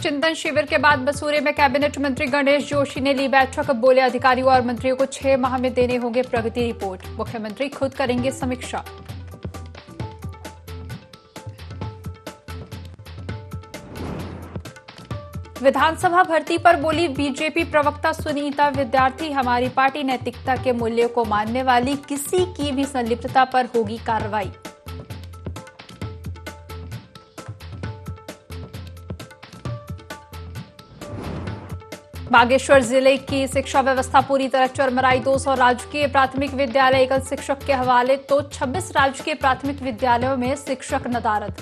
चिंतन शिविर के बाद मसूरी में कैबिनेट मंत्री गणेश जोशी ने ली बैठक। बोले अधिकारियों और मंत्रियों को 6 माह में देने होंगे प्रगति रिपोर्ट। मुख्यमंत्री खुद करेंगे समीक्षा। विधानसभा भर्ती पर बोली बीजेपी प्रवक्ता सुनीता विद्यार्थी, हमारी पार्टी नैतिकता के मूल्यों को मानने वाली, किसी की भी संलिप्तता पर होगी कार्रवाई। बागेश्वर जिले की शिक्षा व्यवस्था पूरी तरह चरमराई। 200 राजकीय प्राथमिक विद्यालय एकल शिक्षक के हवाले तो 26 राजकीय प्राथमिक विद्यालयों में शिक्षक नदारद।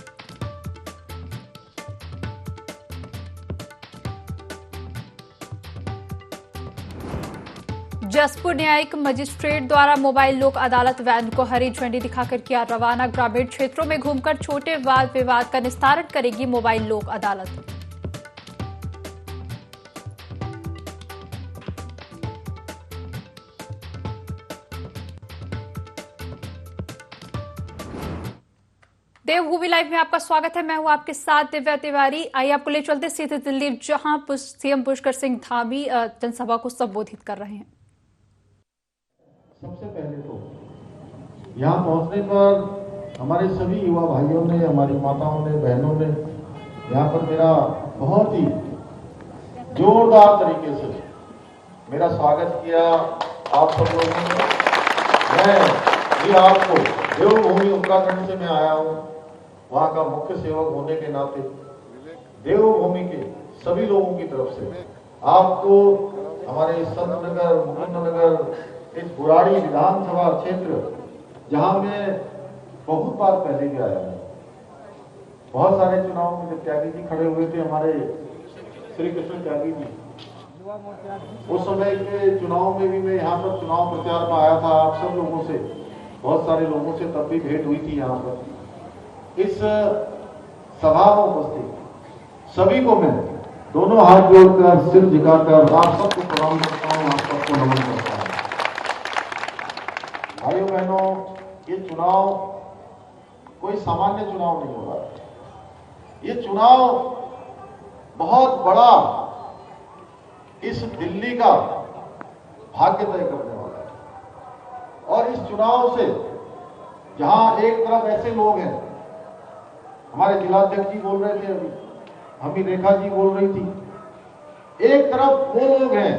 जसपुर न्यायिक मजिस्ट्रेट द्वारा मोबाइल लोक अदालत वैन को हरी झंडी दिखाकर किया रवाना। ग्रामीण क्षेत्रों में घूमकर छोटे वाद विवाद का निस्तारण करेगी मोबाइल लोक अदालत। देवभूमि लाइव में आपका स्वागत है। मैं हूं आपके साथ दिव्या तिवारी। आइए आपको ले चलते सीधे दिल्ली, जहां सीएम पुष्कर सिंह धामी जनसभा को संबोधित कर रहे हैं। सबसे पहले तो यहाँ पहुंचने पर हमारे सभी युवा भाइयों ने, हमारी माताओं ने, बहनों ने यहाँ पर मेरा बहुत ही जोरदार तरीके से मेरा स्वागत किया। आप सब लोगों ने, मैं भी आपको देवभूमि उत्तराखंड से मैं आया हूँ, वहाँ का मुख्य सेवक होने के नाते देवभूमि के सभी लोगों की तरफ से आपको हमारे संत नगर, मुकुंद नगर, इस बुराड़ी विधानसभा क्षेत्र जहां मैं बहुत बार पहले भी आया हूं, बहुत सारे चुनाव में जब त्यागी जी खड़े हुए थे, हमारे श्री कृष्ण त्यागी जी, उस समय के चुनाव में भी मैं यहाँ पर चुनाव प्रचार में आया था। आप सब लोगों से, बहुत सारे लोगों से तब भी भेंट हुई थी। यहाँ पर इस सभा में उपस्थित सभी को मैं दोनों हाथ जोड़कर, सिर झुकाकर आप सबको प्रणाम करता हूँ, आप सबको नमन करता हूँ। भाइयों बहनों, ये चुनाव कोई सामान्य चुनाव नहीं होगा। ये चुनाव बहुत बड़ा इस दिल्ली का भाग्य तय करने वाला है। और इस चुनाव से जहां एक तरफ ऐसे लोग हैं, हमारे जिलाध्यक्ष जी बोल रहे थे, अभी हमी रेखा जी बोल रही थी, एक तरफ वो लोग हैं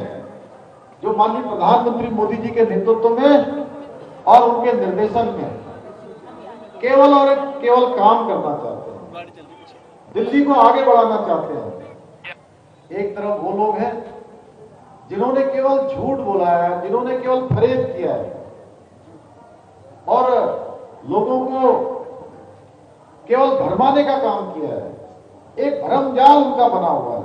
जो माननीय प्रधानमंत्री मोदी जी के नेतृत्व में और उनके निर्देशन में केवल और केवल काम करना चाहते हैं, दिल्ली को आगे बढ़ाना चाहते हैं। एक तरफ वो लोग हैं जिन्होंने केवल झूठ बोला है, जिन्होंने केवल फरेब किया है और लोगों को केवल भरमाने का काम किया है। एक भ्रमजाल उनका बना हुआ है।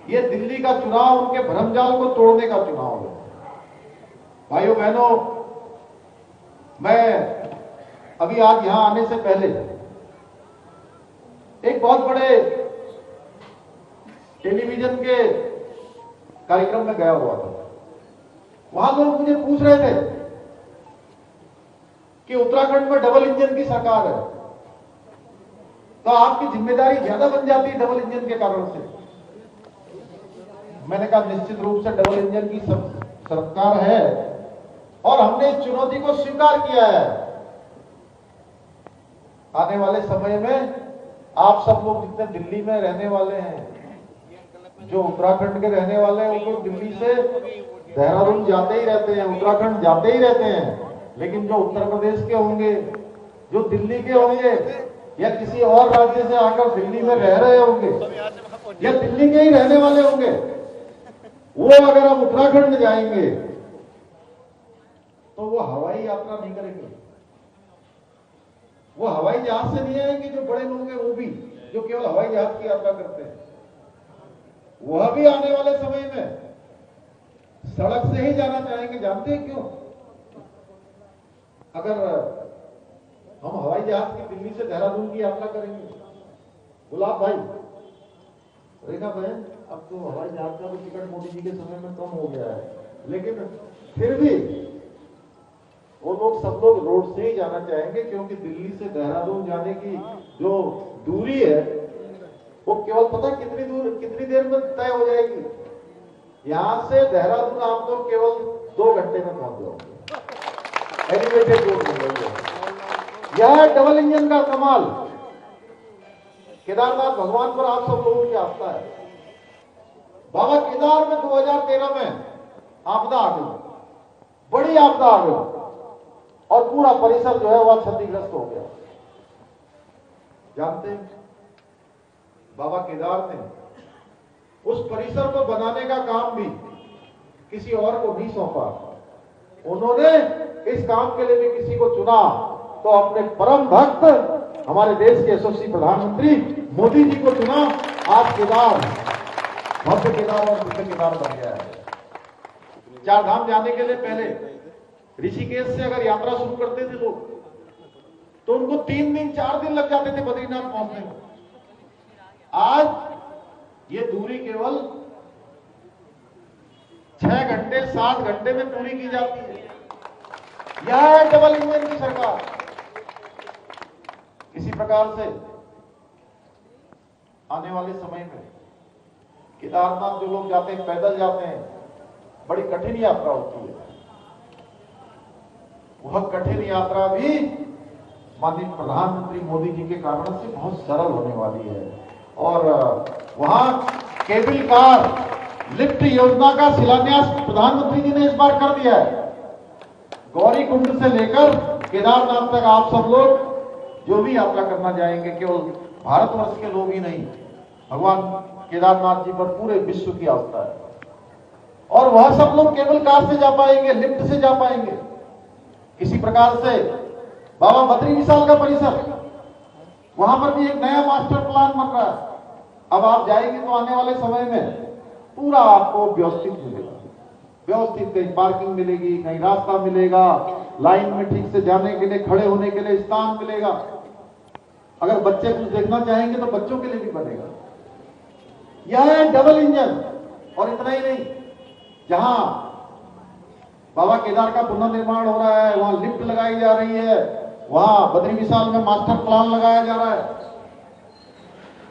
ये दिल्ली का चुनाव उनके भ्रमजाल को तोड़ने का चुनाव है। भाइयों बहनों, मैं अभी आज यहां आने से पहले एक बहुत बड़े टेलीविजन के कार्यक्रम में गया हुआ था। वहां लोग मुझे पूछ रहे थे कि उत्तराखंड में डबल इंजन की सरकार है, तो आपकी जिम्मेदारी ज्यादा बन जाती है डबल इंजन के कारण से। मैंने कहा निश्चित रूप से डबल इंजन की सरकार है और हमने इस चुनौती को स्वीकार किया है। आने वाले समय में आप सब लोग जितने दिल्ली में रहने वाले हैं, जो उत्तराखंड के रहने वाले हैं, वो लोग दिल्ली से देहरादून जाते ही रहते हैं, उत्तराखंड जाते ही रहते हैं। लेकिन जो उत्तर प्रदेश के होंगे, जो दिल्ली के होंगे या किसी और राज्य से आकर दिल्ली में रह रहे होंगे या दिल्ली के ही रहने वाले होंगे, वो अगर हम उत्तराखंड जाएंगे तो वो हवाई यात्रा नहीं करेंगे, वो हवाई जहाज से नहीं आएंगे। जो बड़े लोग हैं वो भी, जो केवल हवाई जहाज की यात्रा करते हैं, वह भी आने वाले समय में सड़क से ही जाना चाहेंगे। जानते हैं क्यों? अगर हम हवाई जहाज की दिल्ली से देहरादून की यात्रा करेंगे, गुलाब भाई, रेखा बहन, अब तो हवाई जहाज का तो टिकट मोदी जी के समय में कम हो गया है, लेकिन फिर भी वो लोग सब लोग रोड से ही जाना चाहेंगे, क्योंकि दिल्ली से देहरादून जाने की जो दूरी है वो केवल पता है कितनी देर में तय हो जाएगी। यहां से देहरादून आप लोग केवल 2 घंटे में पहुंच जाओगे, एलिवेटेड रोड बन रही है। यह है डबल इंजन का कमाल। केदारनाथ भगवान पर आप सब लोगों की आस्था है। बाबा केदार में 2013 में आपदा आ गई, बड़ी आपदा आ गई और पूरा परिसर जो है वह क्षतिग्रस्त हो गया। जानते हैं बाबा केदार ने उस परिसर को बनाने का काम भी किसी और को नहीं सौंपा। उन्होंने इस काम के लिए भी किसी को चुना, तो अपने परम भक्त हमारे देश के यशस्वी प्रधानमंत्री मोदी जी को चुना। आज केदार भव्य केदार और दिव्य केदार बन गया है। 4 धाम जाने के लिए पहले ऋषिकेश से अगर यात्रा शुरू करते थे लोग, तो उनको 3 दिन 4 दिन लग जाते थे बद्रीनाथ पहुंचने में। आज ये दूरी केवल 6 घंटे 7 घंटे में पूरी की जाती है। यह है डबल इंजन की सरकार। इसी प्रकार से आने वाले समय में केदारनाथ जो लोग जाते हैं, पैदल जाते हैं, बड़ी कठिन यात्रा होती है। वह कठिन यात्रा भी माननीय प्रधानमंत्री मोदी जी के कारण से बहुत सरल होने वाली है। और वहां केबल कार लिफ्ट योजना का शिलान्यास प्रधानमंत्री जी ने इस बार कर दिया है। गौरी कुंड से लेकर केदारनाथ तक आप सब लोग जो भी यात्रा करना जाएंगे, केवल भारतवर्ष के लोग ही नहीं, भगवान केदारनाथ जी पर पूरे विश्व की आस्था है। और वह सब लोग केबल कार से जा पाएंगे, लिफ्ट से जा पाएंगे। इसी प्रकार से बाबा बद्री विशाल का परिसर, वहां पर भी एक नया मास्टर प्लान बन रहा है। अब आप जाएंगे तो आने वाले समय में पूरा आपको व्यवस्थित मिलेगा। व्यवस्थित, कहीं पार्किंग मिलेगी, कहीं रास्ता मिलेगा, लाइन में ठीक से जाने के लिए, खड़े होने के लिए स्थान मिलेगा। अगर बच्चे कुछ देखना चाहेंगे तो बच्चों के लिए भी बनेगा। यह है डबल इंजन। और इतना ही नहीं, जहां बाबा केदार का पुनर्निर्माण हो रहा है, वहां लिफ्ट लगाई जा रही है, वहां बद्री विशाल में मास्टर प्लान लगाया जा रहा है।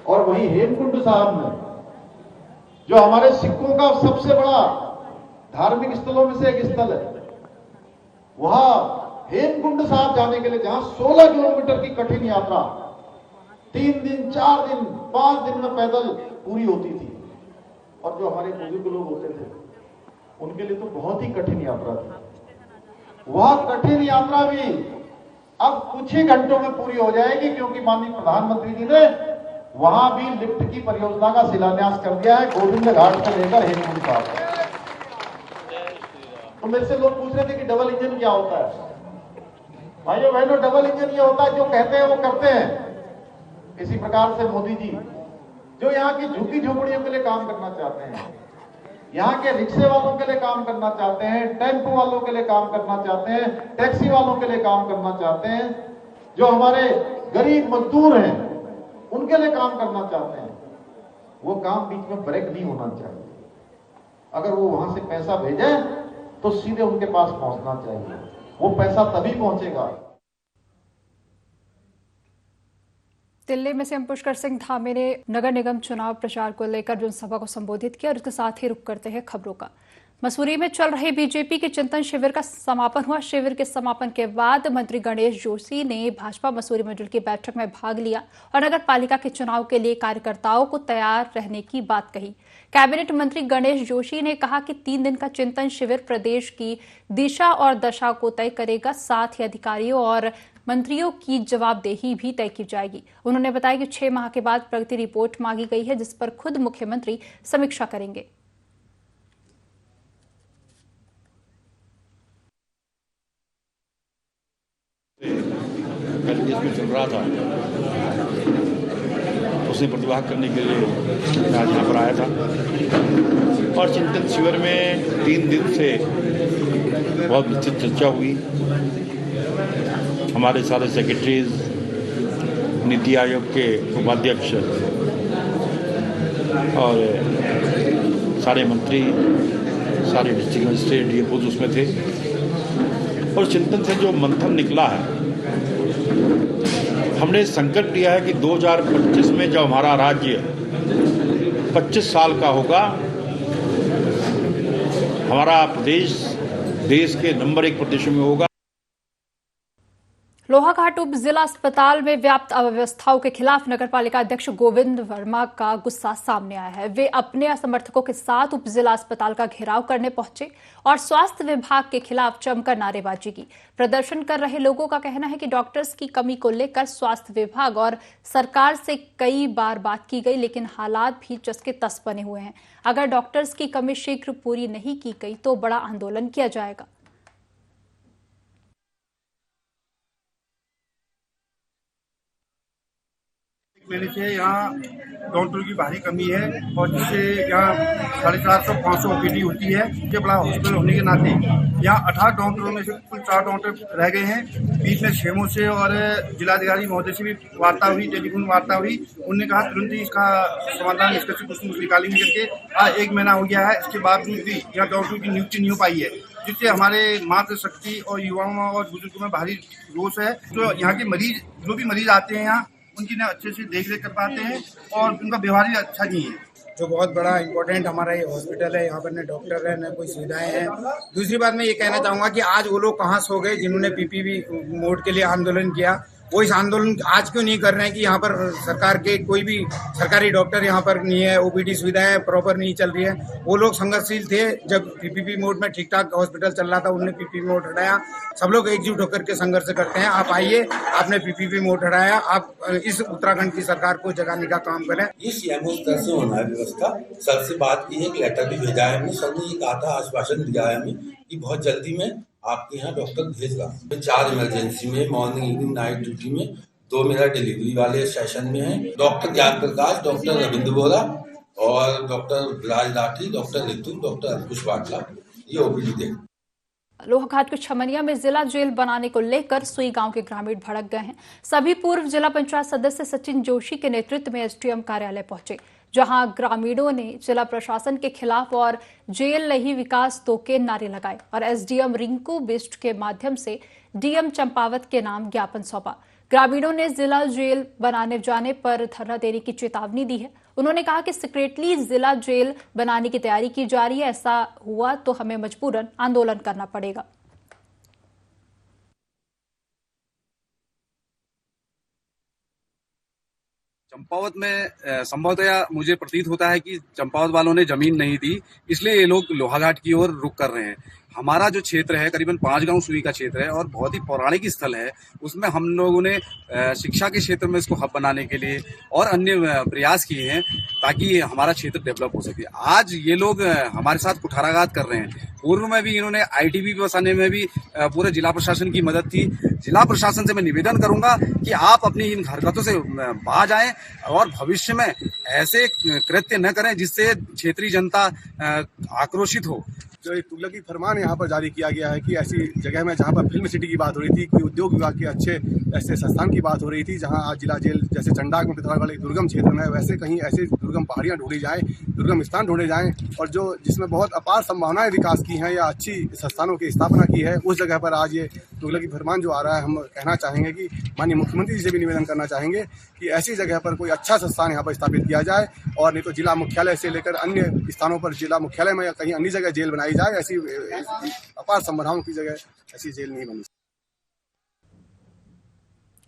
और वहीं हेमकुंड साहब में, जो हमारे सिखों का सबसे बड़ा धार्मिक स्थलों में से एक स्थल है, वहां हेमकुंड साहब जाने के लिए, जहां 16 किलोमीटर की कठिन यात्रा 3 दिन 4 दिन 5 दिन में पैदल पूरी होती थी। और जो हमारे बुजुर्ग लोग होते थे उनके लिए तो बहुत ही कठिन यात्रा थी। वह कठिन यात्रा भी अब कुछ ही घंटों में पूरी हो जाएगी, क्योंकि माननीय प्रधानमंत्री जी ने वहां भी लिफ्ट की परियोजना का शिलान्यास कर दिया है, गोविंद घाट से लेकर हेमकुंड साहब। तो मेरे से लोग पूछ रहे थे कि डबल इंजन क्या होता है। भाइयों बहनों, डबल इंजन ये होता है, जो कहते हैं वो करते हैं। इसी प्रकार से मोदी जी जो यहाँ की झुग्गी झोपड़ियों के लिए काम करना चाहते हैं, यहाँ के रिक्शे वालों के लिए काम करना चाहते हैं, टेम्पो वालों के लिए काम करना चाहते हैं, टैक्सी वालों के लिए काम करना चाहते हैं, जो हमारे गरीब मजदूर हैं उनके लिए काम करना चाहते हैं, वो काम बीच में ब्रेक नहीं होना चाहिए। अगर वो वहां से पैसा भेजे तो सीधे उनके पास पहुंचना चाहिए। वो पैसा तभी पहुंचेगा। दिल्ली में सीएम पुष्कर सिंह धामी ने नगर निगम चुनाव प्रचार को लेकर जनसभा को संबोधित किया और इसके साथ ही रुक करते हैं खबरों का। मसूरी में चल रहे बीजेपी के चिंतन शिविर का समापन हुआ। शिविर के समापन के बाद मंत्री गणेश जोशी ने भाजपा मसूरी मंडल की बैठक में भाग लिया और नगर पालिका के चुनाव के लिए कार्यकर्ताओं को तैयार रहने की बात कही। कैबिनेट मंत्री गणेश जोशी ने कहा कि 3 दिन का चिंतन शिविर प्रदेश की दिशा और दशा को तय करेगा, साथ ही अधिकारियों और मंत्रियों की जवाबदेही भी तय की जाएगी। उन्होंने बताया कि 6 माह के बाद प्रगति रिपोर्ट मांगी गई है, जिस पर खुद मुख्यमंत्री समीक्षा करेंगे। कल जिसमें चल रहा था उसमें प्रतिभाग करने के लिए मैं आज यहाँ पर आया था और चिंतन शिविर में 3 दिन से बहुत विस्तृत चर्चा हुई। हमारे सारे सेक्रेटरीज, नीति आयोग के उपाध्यक्ष और सारे मंत्री, सारे डिस्ट्रिक्ट मजिस्ट्रेट, डीएफओ उसमें थे और चिंतन से जो मंथन निकला है, हमने संकल्प लिया है कि 2025 में जब हमारा राज्य 25 साल का होगा। हमारा प्रदेश देश के नंबर 1 प्रदेशों में होगा। लोहाघाट उप जिला अस्पताल में व्याप्त अव्यवस्थाओं के खिलाफ नगरपालिका अध्यक्ष गोविंद वर्मा का गुस्सा सामने आया है। वे अपने समर्थकों के साथ उप जिला अस्पताल का घेराव करने पहुंचे और स्वास्थ्य विभाग के खिलाफ जमकर नारेबाजी की। प्रदर्शन कर रहे लोगों का कहना है कि डॉक्टर्स की कमी को लेकर स्वास्थ्य विभाग और सरकार से कई बार बात की गई, लेकिन हालात भी जस के तस बने हुए हैं। अगर डॉक्टर्स की कमी शीघ्र पूरी नहीं की गई तो बड़ा आंदोलन किया जाएगा। महीने से यहाँ डॉक्टरों की भारी कमी है और जिससे यहाँ 450-500 ओपीडी होती है। इसके बड़ा हॉस्पिटल होने के नाते यहाँ 18 डॉक्टरों में से कुल 4 डॉक्टर रह गए हैं। बीच में क्षेमों से और जिलाधिकारी महोदय से भी वार्ता हुई, टेलीफोन वार्ता हुई। उन्होंने कहा तुरंत ही इसका समाधान इसका से कुछ निकालेंगे करके। आज 1 महीना हो गया है, इसके बावजूद भी यहाँ डॉक्टरों की नियुक्ति नहीं हो पाई है, जिससे हमारे मातृशक्ति और युवाओं और बुजुर्गों में भारी रोष है। तो यहाँ के मरीज जो भी मरीज आते हैं यहाँ उनकी ना अच्छे से देख रेख कर पाते हैं और उनका व्यवहार भी अच्छा नहीं है। जो बहुत बड़ा इम्पोर्टेंट हमारा ये हॉस्पिटल है, यहाँ पर न डॉक्टर है न कोई सुविधाएं हैं। दूसरी बात मैं ये कहना चाहूँगा कि आज वो लोग कहाँ सो गए जिन्होंने पीपीपी मोड के लिए आंदोलन किया, वो इस आंदोलन आज क्यों नहीं कर रहे हैं कि यहाँ पर सरकार के कोई भी सरकारी डॉक्टर यहाँ पर नहीं है, ओपीडी सुविधाएं प्रॉपर नहीं चल रही है। वो लोग संघर्षशील थे जब पीपीपी मोड में ठीक ठाक हॉस्पिटल चल रहा था, उन्होंने पीपीपी मोड हटाया। सब लोग एकजुट होकर के संघर्ष करते हैं। आप आइए, आपने पीपीपी मोड हटाया, आप इस उत्तराखंड की सरकार को जगाने का काम करें। इस सीएमओ स्तर से होना है व्यवस्था। सर से बात की है, एक लेटर भी भेजा है हमने। सर ने ये कहा था, आश्वासन दिया है हमें कि बहुत जल्दी में आपके यहाँ डॉक्टर भेजगा। 4 इमरजेंसी में, मॉर्निंग इवनिंग नाइट ड्यूटी में, 2 मेरा डिलीवरी वाले सेशन में है। डॉक्टर ज्ञान प्रकाश, डॉक्टर रविंद्र बोरा और डॉक्टर राज लाठी, डॉक्टर ऋतु, डॉक्टर अंकुश वाटला ये ओपीडी देख। लोहाघाट के छमनिया में जिला जेल बनाने को लेकर सुई गांव के ग्रामीण भड़क गए हैं। सभी पूर्व जिला पंचायत सदस्य सचिन जोशी के नेतृत्व में एसडीएम कार्यालय पहुंचे, जहां ग्रामीणों ने जिला प्रशासन के खिलाफ और जेल नहीं विकास दो के नारे लगाए और एसडीएम रिंकू बिष्ट के माध्यम से डीएम चंपावत के नाम ज्ञापन सौंपा। ग्रामीणों ने जिला जेल बनाने जाने पर धरना देने की चेतावनी दी है। उन्होंने कहा कि सीक्रेटली जिला जेल बनाने की तैयारी की जा रही है, ऐसा हुआ तो हमें मजबूरन आंदोलन करना पड़ेगा। चंपावत में संभवतया मुझे प्रतीत होता है कि चंपावत वालों ने जमीन नहीं दी, इसलिए ये लोग लोहाघाट की ओर रुख कर रहे हैं। हमारा जो क्षेत्र है करीबन 5 गांव सुई का क्षेत्र है और बहुत ही पौराणिक स्थल है। उसमें हम लोगों ने शिक्षा के क्षेत्र में इसको हब बनाने के लिए और अन्य प्रयास किए हैं ताकि हमारा क्षेत्र डेवलप हो सके। आज ये लोग हमारे साथ कुठाराघात कर रहे हैं। पूर्व में भी इन्होंने आईटीबी बसाने में भी पूरे जिला प्रशासन की मदद थी। जिला प्रशासन से मैं निवेदन करूंगा कि आप अपनी इन हरकतों से बाज आएं और भविष्य में ऐसे कृत्य न करें जिससे क्षेत्रीय जनता आक्रोशित हो। जो एक तुगलकी फरमान यहाँ पर जारी किया गया है कि ऐसी जगह में जहाँ पर फिल्म सिटी की बात हो रही थी, कोई उद्योग विभाग के अच्छे ऐसे संस्थान की बात हो रही थी, जहाँ आज जिला जेल जैसे चंडाक में पिथौरागढ़ वाले दुर्गम क्षेत्र में, वैसे कहीं ऐसे दुर्गम पहाड़ियाँ ढूंढी जाएँ, दुर्गम स्थान ढूंढे जाएँ और जो जिसमें बहुत अपार संभावनाएं विकास की हैं या अच्छी संस्थानों की स्थापना की है, उस जगह पर आज ये तुगलकी फरमान जो आ रहा है। हम कहना चाहेंगे कि माननीय मुख्यमंत्री जी से भी निवेदन करना चाहेंगे कि ऐसी जगह पर कोई अच्छा संस्थान यहाँ पर स्थापित किया जाए और नहीं तो जिला मुख्यालय से लेकर अन्य स्थानों पर जिला मुख्यालय में या कहीं अन्य जगह जेल बनाई जाए। ऐसी अपार संभावनाओं की जगह ऐसी जेल नहीं बनी।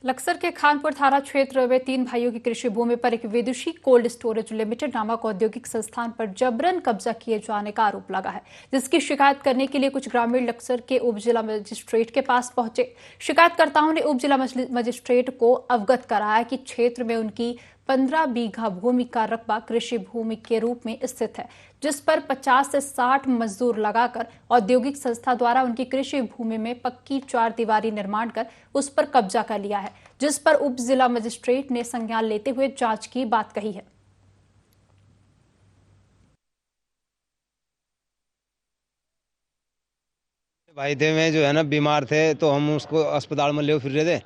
लक्सर के खानपुर थाना क्षेत्र में 3 भाइयों की कृषि भूमि पर एक विदेशी कोल्ड स्टोरेज लिमिटेड नामक औद्योगिक संस्थान पर जबरन कब्जा किए जाने का आरोप लगा है, जिसकी शिकायत करने के लिए कुछ ग्रामीण लक्सर के उप जिला मजिस्ट्रेट के पास पहुंचे। शिकायतकर्ताओं ने उप जिला मजिस्ट्रेट को अवगत कराया कि क्षेत्र में उनकी 15 बीघा भूमि का रकबा कृषि भूमि के रूप में स्थित है, जिस पर 50 से 60 मजदूर लगाकर औद्योगिक संस्था द्वारा उनकी कृषि भूमि में पक्की 4 दीवारी निर्माण कर उस पर कब्जा कर लिया है, जिस पर उप जिला मजिस्ट्रेट ने संज्ञान लेते हुए जांच की बात कही है। भाई थे मैं जो है ना बीमार थे तो हम उसको अस्पताल में ले फिर रहे थे,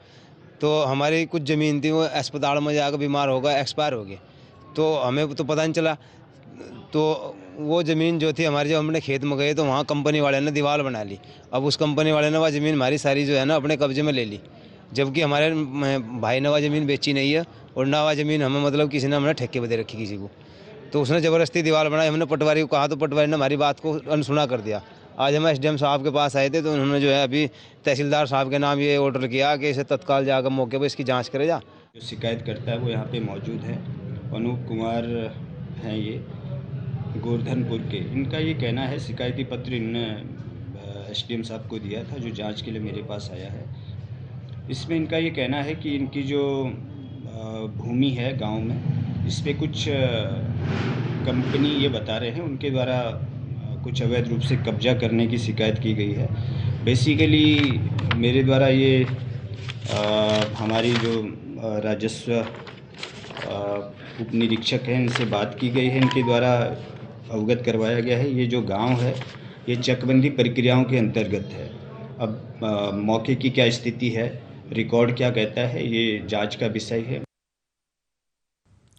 तो हमारी कुछ ज़मीन थी वो अस्पताल में जाकर बीमार हो गया, एक्सपायर हो गए। तो हमें तो पता नहीं चला। तो वो ज़मीन जो थी हमारी, जब हमने खेत में गए तो वहाँ कंपनी वाले ने दीवार बना ली। अब उस कंपनी वाले ने वह ज़मीन हमारी सारी जो है ना अपने कब्जे में ले ली, जबकि हमारे भाई ने वह ज़मीन बेची नहीं है और ना वह ज़मीन हमें मतलब किसी ने हमने ठेके पर दे रखी किसी को। तो उसने ज़बरदस्ती दीवार बनाई। हमने पटवारी को कहा तो पटवारी ने हमारी बात को अनसुना कर दिया। आज हम एसडीएम साहब के पास आए थे तो उन्होंने जो है अभी तहसीलदार साहब के नाम ये ऑर्डर किया कि इसे तत्काल जाकर मौके पर इसकी जाँच करे जा। जो शिकायत करता है वो यहाँ पे मौजूद है। अनूप कुमार हैं ये, गोवर्धनपुर के। इनका ये कहना है, शिकायती पत्र इन्होंने एसडीएम साहब को दिया था जो जांच के लिए मेरे पास आया है। इसमें इनका ये कहना है कि इनकी जो भूमि है गांव में, इस पे कुछ कंपनी ये बता रहे हैं उनके द्वारा कुछ अवैध रूप से कब्जा करने की शिकायत की गई है। बेसिकली मेरे द्वारा ये हमारी जो राजस्व उप निरीक्षक हैं इनसे बात की गई है, इनके द्वारा अवगत करवाया गया है। ये जो गांव है ये चकबंदी प्रक्रियाओं के अंतर्गत है। अब मौके की क्या स्थिति है, रिकॉर्ड क्या कहता है, ये जांच का विषय है।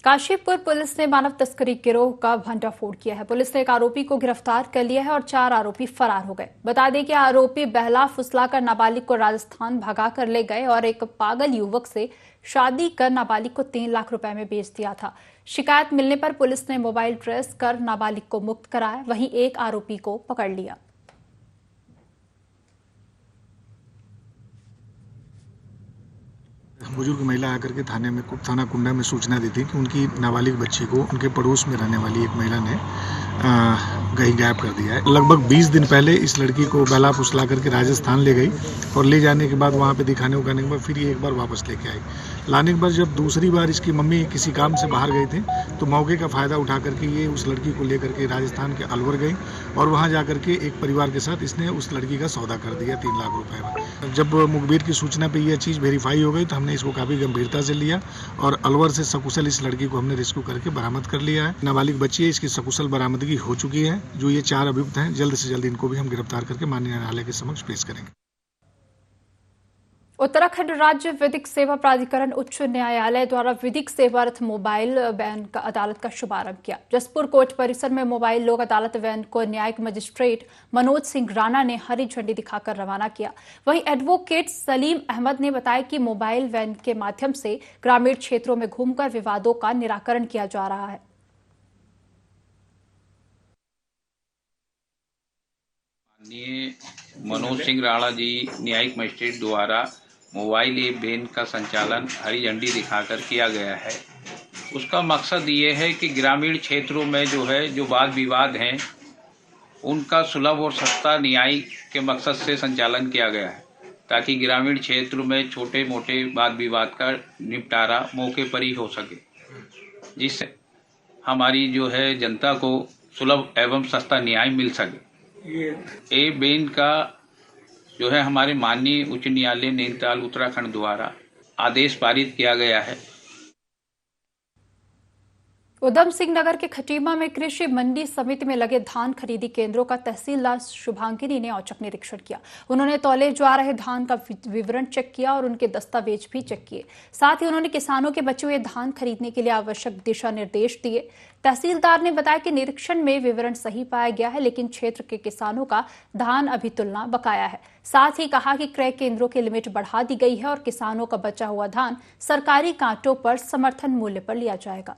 काशीपुर पुलिस ने मानव तस्करी गिरोह का भंडाफोड़ किया है। पुलिस ने एक आरोपी को गिरफ्तार कर लिया है और 4 आरोपी फरार हो गए। बता दें कि आरोपी बहला फुसलाकर नाबालिग को राजस्थान भगा कर ले गए और एक पागल युवक से शादी कर नाबालिग को 3 लाख रुपए में बेच दिया था। शिकायत मिलने पर पुलिस ने मोबाइल ट्रेस कर नाबालिग को मुक्त कराया, वहीं एक आरोपी को पकड़ लिया। बुजुर्ग महिला आकर के थाना कुंडा में सूचना दी थी कि उनकी नाबालिग बच्ची को उनके पड़ोस में रहने वाली एक महिला ने कहीं गायब कर दिया है। लगभग 20 दिन पहले इस लड़की को बहला फुसला करके राजस्थान ले गई और ले जाने के बाद वहाँ पे दिखाने उखाने के बाद फिर ये एक बार वापस लेके आई। लाने के बाद जब दूसरी बार इसकी मम्मी किसी काम से बाहर गई थी तो मौके का फ़ायदा उठा करके ये उस लड़की को लेकर के राजस्थान के अलवर गई और वहाँ जा करके एक परिवार के साथ इसने उस लड़की का सौदा कर दिया 3 लाख रुपए में। जब मुखबिर की सूचना पे यह चीज़ वेरीफाई हो गई तो हमने इसको काफ़ी गंभीरता से लिया और अलवर से सकुशल इस लड़की को हमने रेस्क्यू करके बरामद कर लिया है। नाबालिग बच्ची है, इसकी सकुशल बरामदगी हो चुकी है। जो ये 4 अभियुक्त हैं जल्द से जल्द इनको भी हम गिरफ्तार करके माननीय न्यायालय के समक्ष पेश करेंगे। उत्तराखंड राज्य विधिक सेवा प्राधिकरण उच्च न्यायालय द्वारा विधिक सेवारत मोबाइल वैन का अदालत का शुभारंभ किया। जसपुर कोर्ट परिसर में मोबाइल लोक अदालत वैन को न्यायिक मजिस्ट्रेट मनोज सिंह राणा ने हरी झंडी दिखाकर रवाना किया। वहीं एडवोकेट सलीम अहमद ने बताया कि मोबाइल वैन के माध्यम से ग्रामीण क्षेत्रों में घूमकर विवादों का निराकरण किया जा रहा है। माननीय मनोज सिंह राणा जी न्यायिक मजिस्ट्रेट द्वारा मोबाइल वैन का संचालन हरी झंडी दिखाकर किया गया है। उसका मकसद ये है कि ग्रामीण क्षेत्रों में जो वाद विवाद हैं उनका सुलभ और सस्ता न्याय के मकसद से संचालन किया गया है, ताकि ग्रामीण क्षेत्र में छोटे मोटे वाद विवाद का निपटारा मौके पर ही हो सके, जिससे हमारी जनता को सुलभ एवं सस्ता न्याय मिल सके। ये वैन का हमारे माननीय उच्च न्यायालय नैनीताल उत्तराखंड द्वारा आदेश पारित किया गया है। उधम सिंह नगर के खटीमा में कृषि मंडी समिति में लगे धान खरीदी केंद्रों का तहसीलदार शुभांगिनी ने औचक निरीक्षण किया। उन्होंने तौले जा रहे धान का विवरण चेक किया और उनके दस्तावेज भी चेक किए। साथ ही उन्होंने किसानों के बचे हुए धान खरीदने के लिए आवश्यक दिशा निर्देश दिए। तहसीलदार ने बताया कि निरीक्षण में विवरण सही पाया गया है, लेकिन क्षेत्र के किसानों का धान अभी तुलना बकाया है। साथ ही कहा कि क्रय केंद्रों की लिमिट बढ़ा दी गई है और किसानों का बचा हुआ धान सरकारी कांटों पर समर्थन मूल्य पर लिया जाएगा।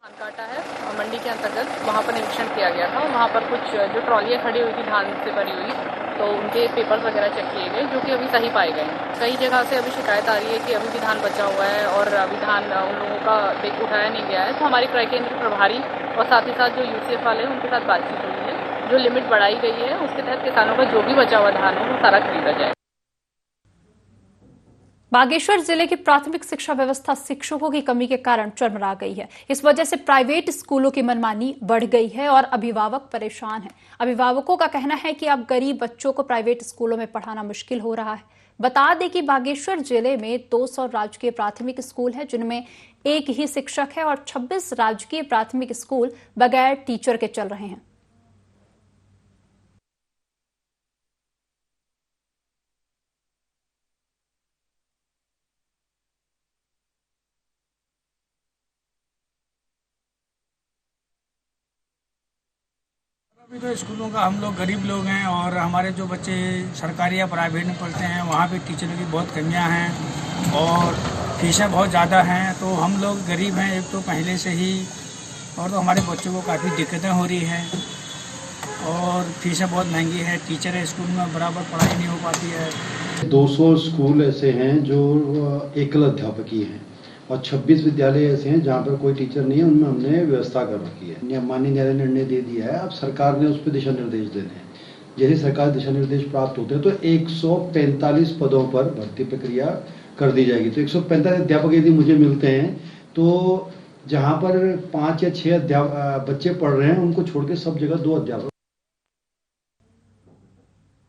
धान काटा है और मंडी के अंतर्गत वहाँ पर निरीक्षण किया गया था। वहाँ पर कुछ जो ट्रॉलियाँ खड़ी हुई थी धान से भरी हुई, तो उनके पेपर्स वगैरह चेक किए गए, जो कि अभी सही पाए गए। कई जगह से अभी शिकायत आ रही है कि अभी भी धान बचा हुआ है और अभी धान उन लोगों का उठाया नहीं गया है। तो हमारे क्रय केंद्र प्रभारी और साथ ही साथ जो यूसीएफ वाले हैं उनके साथ बातचीत हुई है। जो लिमिट बढ़ाई गई है उसके तहत किसानों का जो भी बचा हुआ धान हो वो सारा खरीदा जाए। बागेश्वर जिले की प्राथमिक शिक्षा व्यवस्था शिक्षकों की कमी के कारण चरमरा गई है। इस वजह से प्राइवेट स्कूलों की मनमानी बढ़ गई है और अभिभावक परेशान हैं। अभिभावकों का कहना है कि अब गरीब बच्चों को प्राइवेट स्कूलों में पढ़ाना मुश्किल हो रहा है। बता दें कि बागेश्वर जिले में 200 राजकीय प्राथमिक स्कूल है, जिनमें एक ही शिक्षक है और 26 राजकीय प्राथमिक स्कूल बगैर टीचर के चल रहे हैं। अभी तो स्कूलों का हम लोग गरीब लोग हैं और हमारे जो बच्चे सरकारी या प्राइवेट में पढ़ते हैं वहाँ पे टीचरों की बहुत कमियां हैं और फीसें बहुत ज़्यादा हैं, तो हम लोग गरीब हैं एक तो पहले से ही, और तो हमारे बच्चों को काफ़ी दिक्कतें हो रही हैं और फीसें बहुत महंगी है। टीचर स्कूल में बराबर पढ़ाई नहीं हो पाती है। 200 स्कूल ऐसे हैं जो एकल अध्यापकीय हैं और 26 विद्यालय ऐसे हैं जहाँ पर कोई टीचर नहीं है, उनमें हमने व्यवस्था कर रखी है। माननीय न्यायालय ने निर्णय दे दिया है, अब सरकार ने उस पर दिशा निर्देश देने हैं। जैसे सरकार दिशा निर्देश प्राप्त होते हैं तो 145 पदों पर भर्ती प्रक्रिया कर दी जाएगी। तो 145 अध्यापक यदि मुझे मिलते हैं तो जहाँ पर 5 या 6 बच्चे पढ़ रहे हैं उनको छोड़ के सब जगह 2 अध्यापक।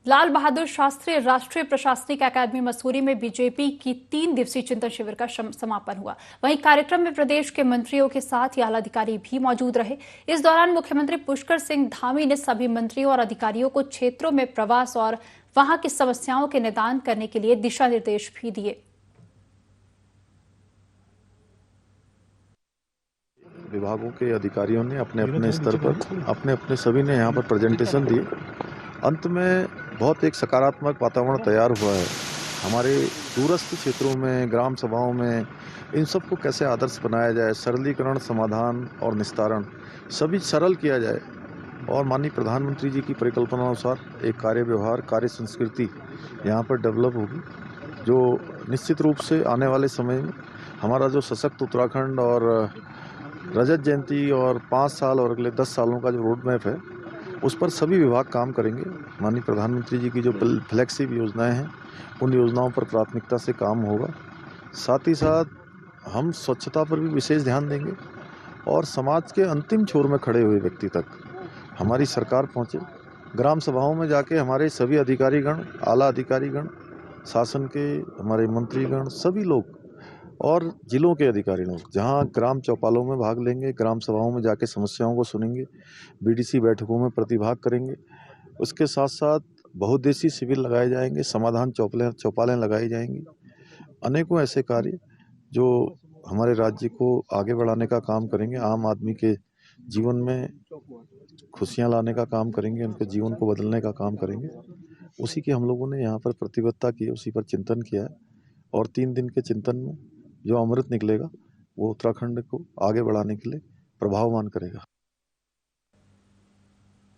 लाल बहादुर शास्त्री राष्ट्रीय प्रशासनिक अकादमी मसूरी में बीजेपी की 3 दिवसीय चिंतन शिविर का समापन हुआ। वहीं कार्यक्रम में प्रदेश के मंत्रियों के साथ आला अधिकारी भी मौजूद रहे। इस दौरान मुख्यमंत्री पुष्कर सिंह धामी ने सभी मंत्रियों और अधिकारियों को क्षेत्रों में प्रवास और वहां की समस्याओं के निदान करने के लिए दिशा निर्देश भी दिए। विभागों के अधिकारियों ने अपने अपने स्तर पर अपने सभी ने यहाँ पर प्रेजेंटेशन दिए। अंत में बहुत एक सकारात्मक वातावरण तैयार हुआ है। हमारे दूरस्थ क्षेत्रों में, ग्राम सभाओं में इन सब को कैसे आदर्श बनाया जाए, सरलीकरण, समाधान और निस्तारण सभी सरल किया जाए और माननीय प्रधानमंत्री जी की परिकल्पना अनुसार एक कार्य व्यवहार, कार्य संस्कृति यहाँ पर डेवलप होगी, जो निश्चित रूप से आने वाले समय में हमारा जो सशक्त उत्तराखंड और रजत जयंती और 5 साल और अगले 10 सालों का जो रोड मैप है उस पर सभी विभाग काम करेंगे। माननीय प्रधानमंत्री जी की जो फ्लैगशिप योजनाएं हैं उन योजनाओं पर प्राथमिकता से काम होगा। साथ ही साथ हम स्वच्छता पर भी विशेष ध्यान देंगे और समाज के अंतिम छोर में खड़े हुए व्यक्ति तक हमारी सरकार पहुंचे। ग्राम सभाओं में जाके हमारे सभी अधिकारीगण, आला अधिकारीगण, शासन के हमारे मंत्रीगण, सभी लोग और जिलों के अधिकारी लोग जहां ग्राम चौपालों में भाग लेंगे, ग्राम सभाओं में जाके समस्याओं को सुनेंगे, बीडीसी बैठकों में प्रतिभाग करेंगे। उसके साथ साथ बहुउद्देशीय शिविर लगाए जाएंगे, समाधान चौपालें लगाई जाएंगी। अनेकों ऐसे कार्य जो हमारे राज्य को आगे बढ़ाने का काम करेंगे, आम आदमी के जीवन में खुशियां लाने का काम करेंगे, उनके जीवन को बदलने का काम करेंगे। उसी की हम लोगों ने यहाँ पर प्रतिबद्धता की, उसी पर चिंतन किया है और 3 दिन के चिंतन में जो अमृत निकलेगा वो उत्तराखंड को आगे बढ़ाने के लिए प्रभाववान करेगा।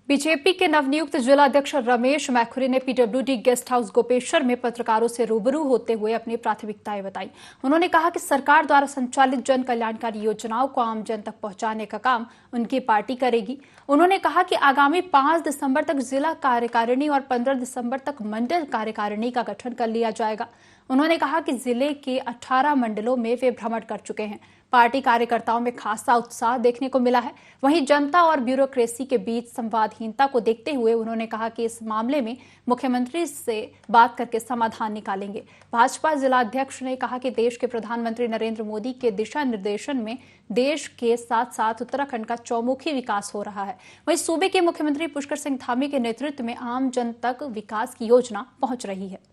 बीजेपी के नवनियुक्त जिला अध्यक्ष रमेश मैखुरी ने पीडब्ल्यूडी गेस्ट हाउस गोपेश्वर में पत्रकारों से रूबरू होते हुए अपनी प्राथमिकताएं बताई। उन्होंने कहा कि सरकार द्वारा संचालित जन कल्याणकारी योजनाओं को आम जन तक पहुंचाने का काम उनकी पार्टी करेगी। उन्होंने कहा कि आगामी 5 दिसंबर तक जिला कार्यकारिणी और 15 दिसंबर तक मंडल कार्यकारिणी का गठन कर लिया जाएगा। उन्होंने कहा कि जिले के 18 मंडलों में वे भ्रमण कर चुके हैं। पार्टी कार्यकर्ताओं में खासा उत्साह देखने को मिला है। वहीं जनता और ब्यूरोक्रेसी के बीच संवादहीनता को देखते हुए उन्होंने कहा कि इस मामले में मुख्यमंत्री से बात करके समाधान निकालेंगे। भाजपा जिला अध्यक्ष ने कहा कि देश के प्रधानमंत्री नरेंद्र मोदी के दिशा निर्देशन में देश के साथ साथ उत्तराखंड का चौमुखी विकास हो रहा है। वहीं सूबे के मुख्यमंत्री पुष्कर सिंह धामी के नेतृत्व में आम जन तक विकास की योजना पहुंच रही है।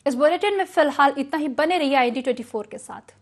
इस बुलेटिन में फिलहाल इतना ही। बने रहिए ID24 के साथ।